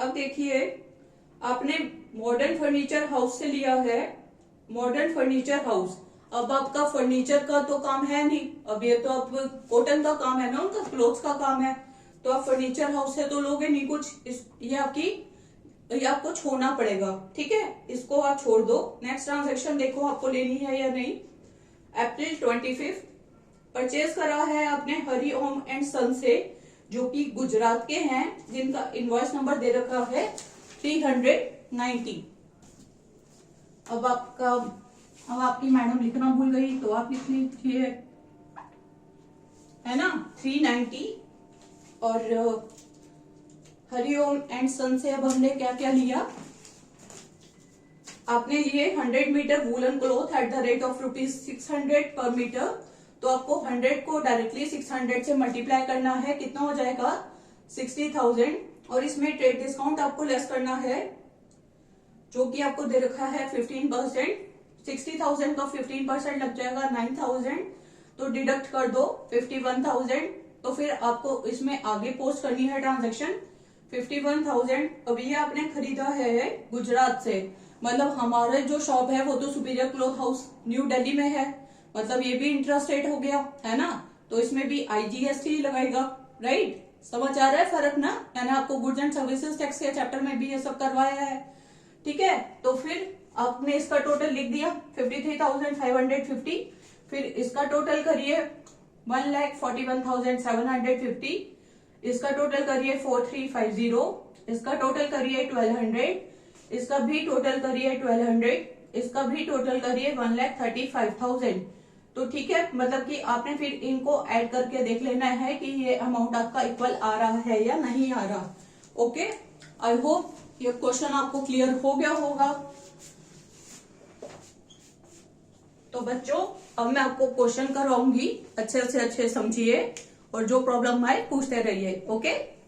अब देखिए, आपने मॉडर्न फर्नीचर हाउस से लिया है, मॉडर्न फर्नीचर हाउस। अब आपका फर्नीचर का तो काम है नहीं, अब ये तो आप कॉटन का काम है ना, उनका क्लोथ्स का काम है, तो आप फर्नीचर हाउस से तो लोगे नहीं कुछ। ये आपको छोड़ना पड़ेगा, ठीक है, इसको आप छोड़ दो। नेक्स्ट ट्रांजेक्शन देखो आपको लेनी है या नहीं। अप्रैल 25 परचेज करा है आपने हरि ओम एंड सन से, जो कि गुजरात के हैं, जिनका इनवॉइस नंबर दे रखा है 390। अब आपकी मैडम लिखना भूल गई तो आप लिख लीजिए, है ना, 390। और हरिओम एंड सन से अब हमने क्या क्या लिया, आपने लिए 100 metre woollen cloth at the rate of ₹600 per metre. तो आपको 100 को डायरेक्टली 600 से मल्टीप्लाई करना है, कितना हो जाएगा 60,000। और इसमें ट्रेड डिस्काउंट आपको लेस करना है, जो कि आपको दे रखा है 15%। 60,000 का 15% लग जाएगा 9,000, तो डिडक्ट कर दो 51,000। तो फिर आपको इसमें आगे पोस्ट करनी है ट्रांजेक्शन 51,000। अब ये आपने खरीदा है गुजरात से, मतलब हमारे जो शॉप है वो तो superior cloth house new Delhi में है, मतलब ये भी इंट्रास्टेट हो गया, है ना, तो इसमें भी IGST लगाएगा, राइट। समझ आ रहा है फर्क ना, मैंने आपको गुड्स एंड सर्विसेज टैक्स के चैप्टर में भी ये सब करवाया है, ठीक है। तो फिर आपने इसका टोटल लिख दिया 53,550। फिर इसका टोटल करिए 1,41,750। इसका टोटल करिए 4350। इसका टोटल करिए 1200। इसका भी टोटल करिए 1200। इसका भी टोटल करिए 1,35,000। तो ठीक है, मतलब कि आपने फिर इनको ऐड करके देख लेना है कि ये अमाउंट आपका इक्वल आ रहा है या नहीं आ रहा। ओके, आई होप ये क्वेश्चन आपको क्लियर हो गया होगा। तो बच्चों, अब मैं आपको क्वेश्चन करवाऊंगी, अच्छे से अच्छे समझिए और जो प्रॉब्लम आए पूछते रहिए। ओके।